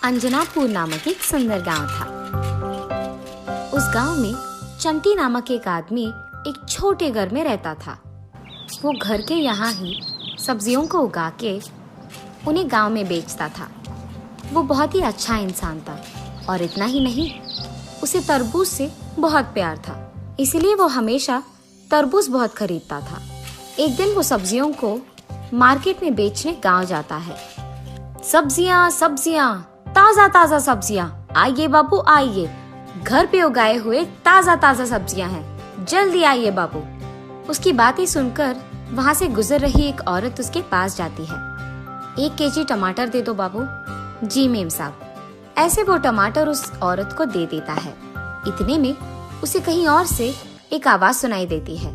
अंजनापुर नामक एक सुंदर गांव था। उस गांव में चंटी नामक एक आदमी एक छोटे घर में रहता था। वो घर के यहाँ ही सब्जियों को उगा के उन्हें गांव में बेचता था। वो बहुत ही अच्छा इंसान था और इतना ही नहीं, उसे तरबूज से बहुत प्यार था, इसलिए वो हमेशा तरबूज बहुत खरीदता था। एक दिन वो सब्जियों को मार्केट में बेचने गांव जाता है। सब्जियां सब्जियां, ताजा ताजा सब्जियां, आइए बाबू आइए, घर पे उगाए हुए ताजा ताजा सब्जियां हैं, जल्दी आइए बाबू। उसकी बातें सुनकर वहां से गुजर रही एक औरत उसके पास जाती है। 1 केजी टमाटर दे दो बाबू। जी मेम साहब। ऐसे वो टमाटर उस औरत को दे देता है। इतने में उसे कहीं और से एक आवाज सुनाई देती है,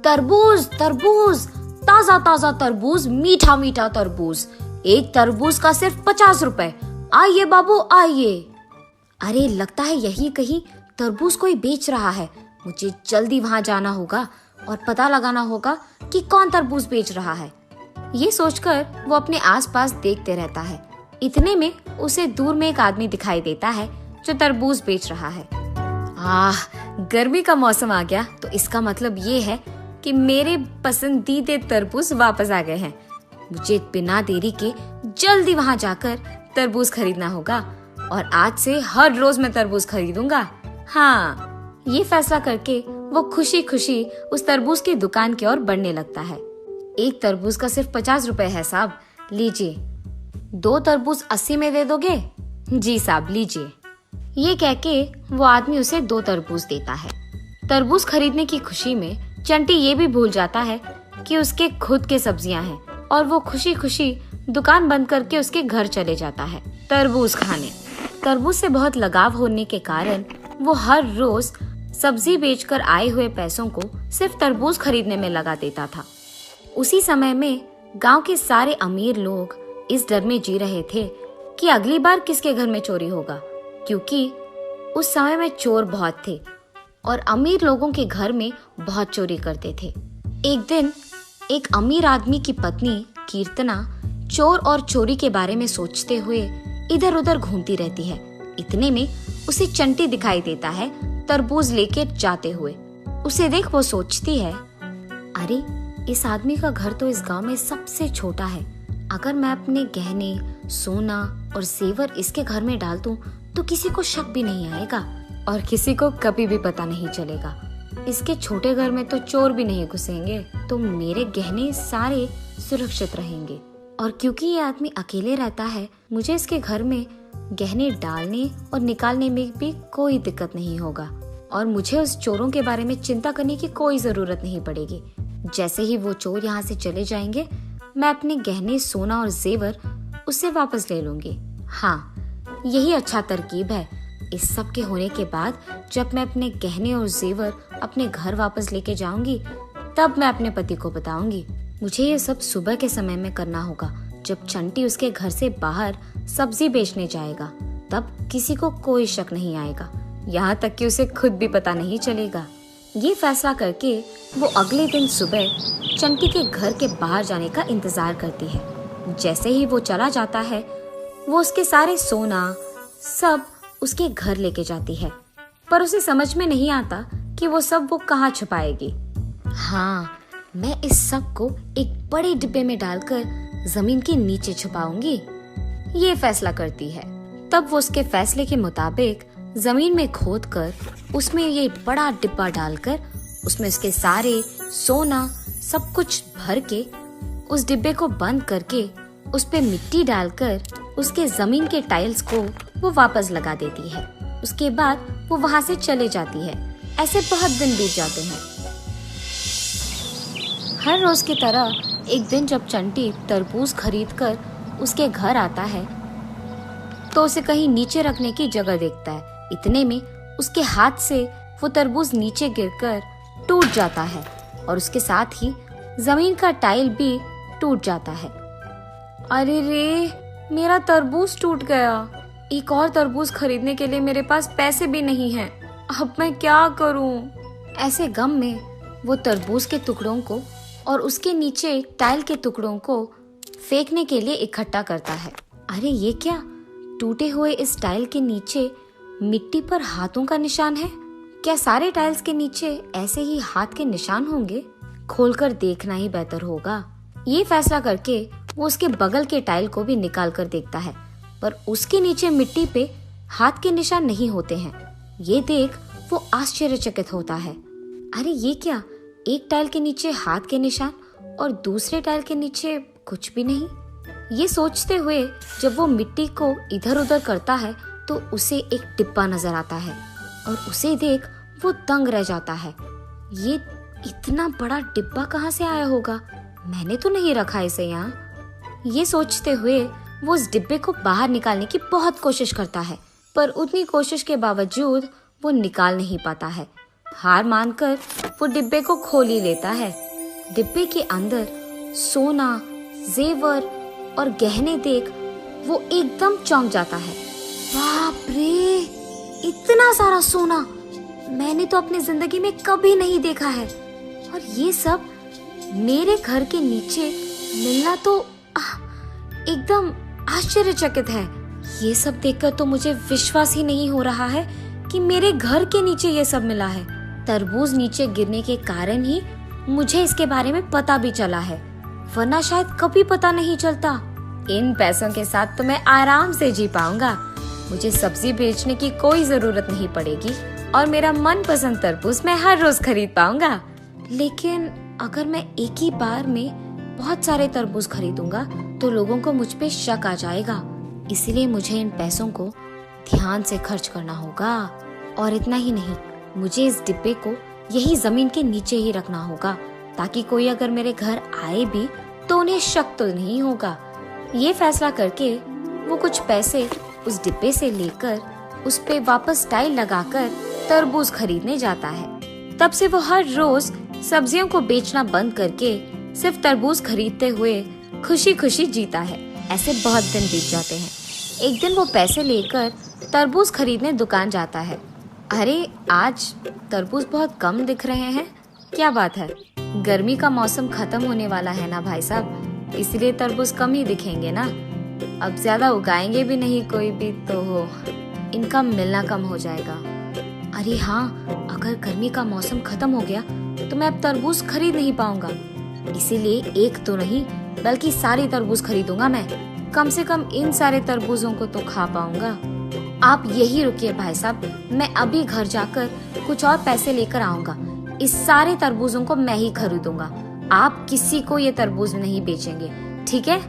तरबूज तरबूज, ताजा ताजा तरबूज, मीठा मीठा तरबूज, एक तरबूज का सिर्फ 50 रुपए, आइए बाबू आइए। अरे लगता है यही कहीं तरबूज कोई बेच रहा है, मुझे जल्दी वहां जाना होगा और पता लगाना होगा कि कौन तरबूज बेच रहा है। ये सोचकर वो अपने आसपास देखते रहता है। इतने में उसे दूर में एक आदमी दिखाई देता है जो तरबूज बेच रहा है। गर्मी का मौसम आ गया, तो इसका मतलब ये है कि मेरे पसंदीदा तरबूज वापस आ गए हैं। मुझे बिना देरी के जल्दी वहां जाकर तरबूज खरीदना होगा और आज से हर रोज मैं तरबूज खरीदूंगा। हाँ, ये फैसला करके वो खुशी खुशी उस तरबूज की दुकान की ओर बढ़ने लगता है। एक तरबूज का सिर्फ 50 रुपए है साहब, लीजिए। 2 तरबूज 80 में दे दोगे? जी साहब लीजिए। ये कह के वो आदमी उसे 2 तरबूज देता है। तरबूज खरीदने की खुशी में चंटी ये भी भूल जाता है कि उसके खुद के सब्जियां हैं और वो खुशी खुशी दुकान बंद करके उसके घर चले जाता है तरबूज खाने। तरबूज से बहुत लगाव होने के कारण वो हर रोज सब्जी बेचकर आए हुए पैसों को सिर्फ तरबूज खरीदने में लगा देता था। उसी समय में गांव के सारे अमीर लोग इस डर में जी रहे थे कि अगली बार किसके घर में चोरी होगा, क्योंकि उस समय में चोर बहुत थे और अमीर लोगों के घर में बहुत चोरी करते थे। एक दिन एक अमीर आदमी की पत्नी कीर्तना चोर और चोरी के बारे में सोचते हुए इधर उधर घूमती रहती है। इतने में उसे चंटी दिखाई देता है तरबूज लेके जाते हुए। उसे देख वो सोचती है, अरे इस आदमी का घर तो इस गांव में सबसे छोटा है। अगर मैं अपने गहने, सोना और जेवर इसके घर में डाल दूं तो किसी को शक भी नहीं आएगा और किसी को कभी भी पता नहीं चलेगा। इसके छोटे घर में तो चोर भी नहीं घुसेंगे, तो मेरे गहने सारे सुरक्षित रहेंगे। और क्योंकि ये आदमी अकेले रहता है, मुझे इसके घर में गहने डालने और निकालने में भी कोई दिक्कत नहीं होगा और मुझे उस चोरों के बारे में चिंता करने की कोई जरूरत नहीं पड़ेगी। जैसे ही वो चोर यहाँ से चले जाएंगे, मैं अपने गहने, सोना और जेवर उससे वापस ले लूंगी। हाँ, यही अच्छा तरकीब है। इस सब के होने के बाद जब मैं अपने गहने और जेवर अपने घर वापस लेके जाऊंगी, तब मैं अपने पति को बताऊंगी। मुझे ये सब सुबह के समय में करना होगा, जब चंटी उसके घर से बाहर सब्जी बेचने जाएगा। तब किसी को कोई शक नहीं आएगा, यहाँ तक कि उसे खुद भी पता नहीं चलेगा। ये फैसला करके वो अगले दिन सुबह चंटी के घर के बाहर जाने का इंतजार करती है। जैसे ही वो चला जाता है, वो उसके सारे सोना सब उसके घर लेके जाती है, पर उसे समझ में नहीं आता कि वो सब वो कहाँ छुपाएगी। हाँ, मैं इस सब को एक बड़े डिब्बे में डालकर जमीन के नीचे छुपाऊंगी, ये फैसला करती है। तब वो उसके फैसले के मुताबिक जमीन में खोदकर उसमें ये बड़ा डिब्बा डालकर उसमें उसके सारे सोना सब कुछ भर के उस डिब्बे को बंद करके उस पे मिट्टी डालकर उसके जमीन के टाइल्स को वो वापस लगा देती है। उसके बाद वो वहाँ से चले जाती है। ऐसे बहुत दिन बीत जाते हैं। हर रोज की तरह एक दिन जब चंटी तरबूज खरीदकर उसके घर आता है, तो उसे कहीं नीचे रखने की जगह देखता है। इतने में उसके हाथ से वो तरबूज नीचे गिरकर टूट जाता है और उसके साथ ही जमीन का टाइल भी टूट जाता है। अरे रे, मेरा तरबूज टूट गया। एक और तरबूज खरीदने के लिए मेरे पास पैसे भी नहीं हैं। अब मैं क्या करूं? ऐसे गम में वो तरबूज के टुकड़ों को और उसके नीचे टाइल के टुकड़ों को फेंकने के लिए इकट्ठा करता है। अरे ये क्या, टूटे हुए इस टाइल के नीचे मिट्टी पर हाथों का निशान है। क्या सारे टाइल्स के नीचे ऐसे ही हाथ के निशान होंगे? खोलकर देखना ही बेहतर होगा। ये फैसला करके वो उसके बगल के टाइल को भी निकाल कर देखता है, पर उसके नीचे मिट्टी पे हाथ के निशान नहीं होते हैं। ये देख वो आश्चर्यचकित होता है। अरे ये क्या, एक टाइल के नीचे हाथ के निशान और दूसरे टाइल के नीचे कुछ भी नहीं। ये सोचते हुए जब वो मिट्टी को इधर उधर करता है तो उसे एक डिब्बा नजर आता है और उसे देख वो दंग रह जाता है। ये इतना बड़ा डिब्बा कहाँ से आया होगा? मैंने तो नहीं रखा इसे यहाँ। ये सोचते हुए वो उस डिब्बे को बाहर निकालने की बहुत कोशिश करता है, पर उतनी कोशिश के बावजूद वो निकाल नहीं पाता है। हार मानकर वो डिब्बे को खोल ही लेता है। डिब्बे के अंदर सोना, जेवर और गहने देख वो एकदम चौंक जाता है। बाप रे, इतना सारा सोना मैंने तो अपनी जिंदगी में कभी नहीं देखा है, और ये सब मेरे घर के नीचे मिलना तो एकदम आश्चर्यचकित है। ये सब देखकर तो मुझे विश्वास ही नहीं हो रहा है कि मेरे घर के नीचे ये सब मिला है। तरबूज नीचे गिरने के कारण ही मुझे इसके बारे में पता भी चला है, वरना शायद कभी पता नहीं चलता। इन पैसों के साथ तो मैं आराम से जी पाऊंगा। मुझे सब्जी बेचने की कोई जरूरत नहीं पड़ेगी और मेरा मनपसंद तरबूज मैं हर रोज खरीद पाऊंगा। लेकिन अगर मैं एक ही बार में बहुत सारे तरबूज खरीदूंगा तो लोगों को मुझ पे शक आ जाएगा। इसलिए मुझे इन पैसों को ध्यान से खर्च करना होगा। और इतना ही नहीं, मुझे इस डिब्बे को यही जमीन के नीचे ही रखना होगा, ताकि कोई अगर मेरे घर आए भी तो उन्हें शक तो नहीं होगा। ये फैसला करके वो कुछ पैसे उस डिब्बे से लेकर उस पे वापस टाइल लगाकर तरबूज खरीदने जाता है। तब से वो हर रोज सब्जियों को बेचना बंद करके सिर्फ तरबूज खरीदते हुए खुशी खुशी जीता है। ऐसे बहुत दिन बीत जाते हैं। एक दिन वो पैसे लेकर तरबूज खरीदने दुकान जाता है। अरे आज तरबूज बहुत कम दिख रहे हैं, क्या बात है? गर्मी का मौसम खत्म होने वाला है ना भाई साहब, इसलिए तरबूज कम ही दिखेंगे ना। अब ज्यादा उगाएंगे भी नहीं कोई भी, तो इनका मिलना कम हो जाएगा। अरे हाँ, अगर गर्मी का मौसम खत्म हो गया तो मैं अब तरबूज खरीद नहीं पाऊंगा, इसीलिए एक तो नहीं बल्कि सारी तरबूज खरीदूंगा मैं। कम से कम इन सारे तरबूजों को तो खा पाऊंगा। आप यही रुकिए भाई साहब, मैं अभी घर जाकर कुछ और पैसे लेकर आऊंगा। इस सारे तरबूजों को मैं ही खरीदूंगा, आप किसी को ये तरबूज नहीं बेचेंगे, ठीक है?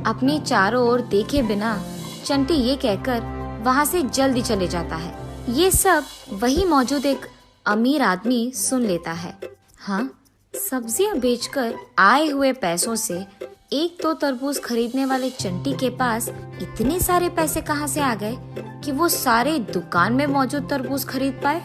अपने चारों ओर देखे बिना चंटी ये कहकर वहाँ से जल्दी चले जाता है। ये सब वही मौजूद एक अमीर आदमी सुन लेता है। हाँ, सब्जियां बेचकर आए हुए पैसों से एक तो तरबूज खरीदने वाले चंटी के पास इतने सारे पैसे कहाँ से आ गए कि वो सारे दुकान में मौजूद तरबूज खरीद पाए?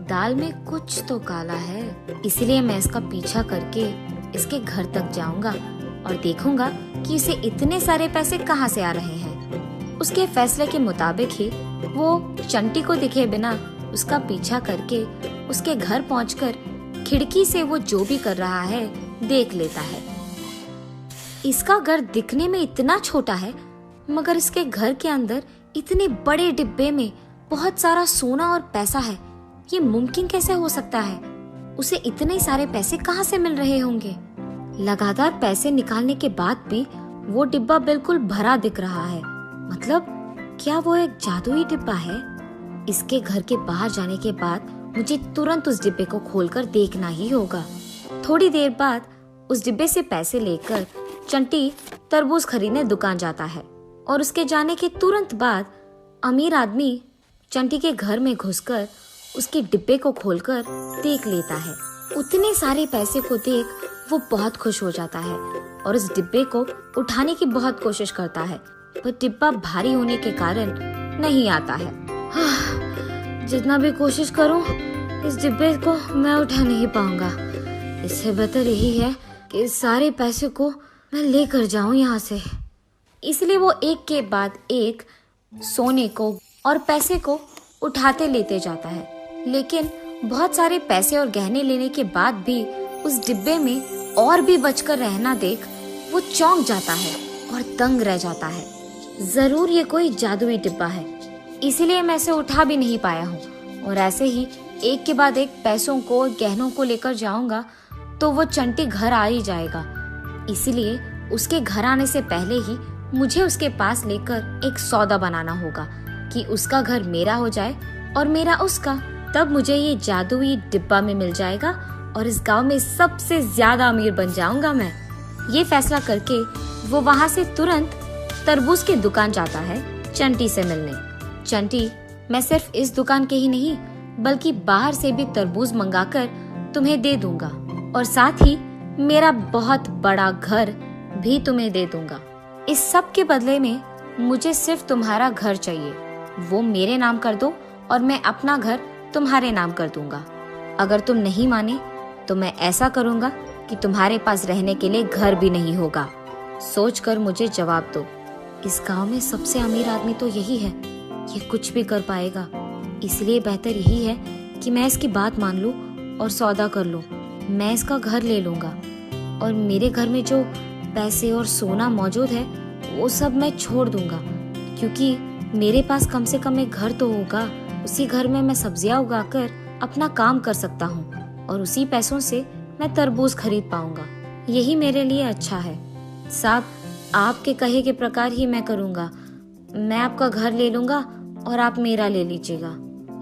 दाल में कुछ तो काला है, इसलिए मैं इसका पीछा करके इसके घर तक जाऊंगा और देखूंगा कि इसे इतने सारे पैसे कहाँ से आ रहे हैं। उसके फैसले के मुताबिक ही वो चंटी को दिखे बिना उसका पीछा करके उसके घर पहुंचकर खिड़की से वो जो भी कर रहा है देख लेता है। इसका घर दिखने में इतना छोटा है, मगर इसके घर के अंदर इतने बड़े डिब्बे में बहुत सारा सोना और पैसा है। ये मुमकिन कैसे हो सकता है? उसे इतने सारे पैसे कहाँ से मिल रहे होंगे? लगातार पैसे निकालने के बाद भी वो डिब्बा बिल्कुल भरा दिख रहा है। मतलब क्या वो एक जादुई डिब्बा है? इसके घर के बाहर जाने के बाद मुझे तुरंत उस डिब्बे को खोलकर देखना ही होगा। थोड़ी देर बाद उस डिब्बे से पैसे लेकर चंटी तरबूज खरीदने दुकान जाता है और उसके जाने के तुरंत बाद अमीर आदमी चंटी के घर में घुसकर उसके डिब्बे को खोलकर देख लेता है। उतने सारे पैसे को देख वो बहुत खुश हो जाता है और उस डिब्बे को उठाने की बहुत कोशिश करता है, पर डिब्बा भारी होने के कारण नहीं आता है। जितना भी कोशिश करूं, इस डिब्बे को मैं उठा नहीं पाऊंगा। इससे बेहतर यही है कि इस सारे पैसे को मैं लेकर जाऊं यहाँ से। इसलिए वो एक के बाद एक सोने को और पैसे को उठाते लेते जाता है, लेकिन बहुत सारे पैसे और गहने लेने के बाद भी उस डिब्बे में और भी बचकर रहना देख वो चौंक जाता है और दंग रह जाता है। जरूर ये कोई जादुई डिब्बा है, इसीलिए मैं इसे उठा भी नहीं पाया हूँ। और ऐसे ही एक के बाद एक पैसों को और गहनों को लेकर जाऊंगा तो वो चंटी घर आ ही जाएगा। इसीलिए उसके घर आने से पहले ही मुझे उसके पास लेकर एक सौदा बनाना होगा कि उसका घर मेरा हो जाए और मेरा उसका। तब मुझे ये जादुई डिब्बा में मिल जाएगा और इस गांव में सबसे ज्यादा अमीर बन जाऊंगा मैं। ये फैसला करके वो वहाँ से तुरंत तरबूज की दुकान जाता है चंटी से मिलने। चंटी, मैं सिर्फ इस दुकान के ही नहीं बल्कि बाहर से भी तरबूज मंगाकर तुम्हें दे दूंगा और साथ ही मेरा बहुत बड़ा घर भी तुम्हें दे दूंगा। इस सब के बदले में मुझे सिर्फ तुम्हारा घर चाहिए, वो मेरे नाम कर दो और मैं अपना घर तुम्हारे नाम कर दूंगा। अगर तुम नहीं माने तो मैं ऐसा करूंगा कि तुम्हारे पास रहने के लिए घर भी नहीं होगा। सोचकर मुझे जवाब दो। इस गांव में सबसे अमीर आदमी तो यही है, ये कुछ भी कर पाएगा, इसलिए बेहतर यही है कि मैं इसकी बात मान लूं और सौदा कर लूं। मैं इसका घर ले लूंगा और मेरे घर में जो पैसे और सोना मौजूद है वो सब मैं छोड़ दूंगा, क्योंकि मेरे पास कम से कम एक घर तो होगा। उसी घर में मैं सब्जियां उगाकर अपना काम कर सकता हूँ और उसी पैसों से मैं तरबूज खरीद पाऊंगा। यही मेरे लिए अच्छा है। साहब, आपके कहे के प्रकार ही मैं करूंगा। मैं आपका घर ले लूंगा और आप मेरा ले लीजिएगा।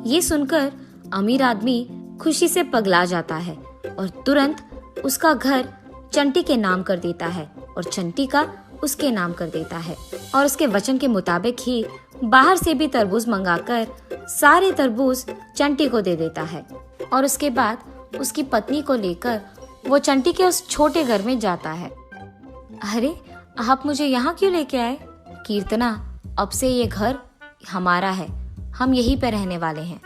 ये सुनकर अमीर आदमी खुशी से पगला जाता है और तुरंत उसका घर चंटी के नाम कर देता है और चंटी का उसके नाम कर देता है और उसके वचन के मुताबिक ही बाहर से भी तरबूज मंगाकर सारे तरबूज चंटी को दे देता है। और उसके बाद उसकी पत्नी को लेकर वो चंटी के उस छोटे घर में जाता है। अरे, आप मुझे यहाँ क्यों लेके आए? कीर्तना, अब से ये घर हमारा है, हम यहीं पे रहने वाले हैं।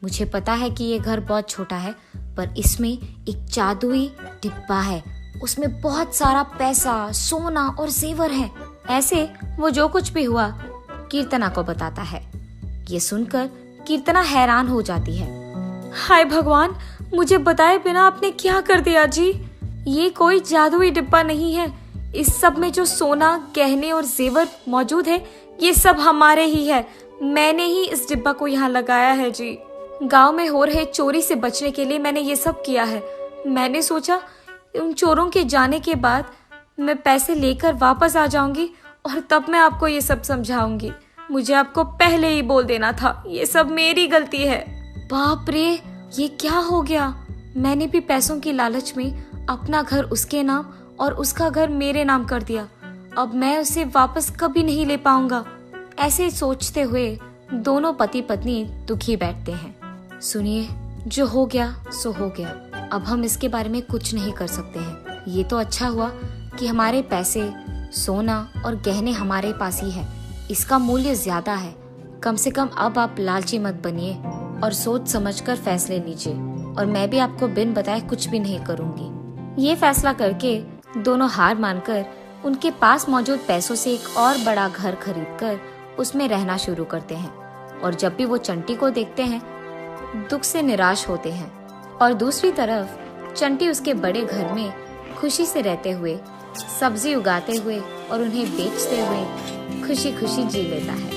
मुझे पता है कि ये घर बहुत छोटा है, पर इसमें एक जादुई डिब्बा है, उसमें बहुत सारा पैसा, सोना और जेवर है। ऐसे वो जो कुछ भी हुआ कीर्तना को बताता है। ये सुनकर कीर्तना हैरान हो जाती है। हाय भगवान, मुझे बताए बिना आपने क्या कर दिया जी? ये कोई जादुई डिब्बा नहीं है। इस सब में जो सोना, गहने और जेवर मौजूद है ये सब हमारे ही है। मैंने ही इस डिब्बा को यहाँ लगाया है जी। गांव में हो रहे चोरी से बचने के लिए मैंने ये सब किया है। मैंने सोचा उन चोरों के जाने के बाद मैं पैसे लेकर वापस आ जाऊंगी और तब मैं आपको ये सब समझाऊंगी। मुझे आपको पहले ही बोल देना था, ये सब मेरी गलती है। बाप रे, ये क्या हो गया? मैंने भी पैसों की लालच में अपना घर उसके नाम और उसका घर मेरे नाम कर दिया। अब मैं उसे वापस कभी नहीं ले पाऊंगा। ऐसे सोचते हुए दोनों पति पत्नी दुखी बैठते हैं। सुनिए, जो हो गया सो हो गया, अब हम इसके बारे में कुछ नहीं कर सकते हैं। ये तो अच्छा हुआ कि हमारे पैसे, सोना और गहने हमारे पास ही है। इसका मूल्य ज्यादा है। कम से कम अब आप लालची मत बनिए और सोच समझकर फैसले लीजिए, और मैं भी आपको बिन बताए कुछ भी नहीं करूंगी। ये फैसला करके दोनों हार मानकर उनके पास मौजूद पैसों से एक और बड़ा घर खरीदकर उसमें रहना शुरू करते हैं। और जब भी वो चंटी को देखते हैं दुख से निराश होते हैं, और दूसरी तरफ चंटी उसके बड़े घर में खुशी से रहते हुए, सब्जी उगाते हुए और उन्हें बेचते हुए खुशी खुशी जी लेता है।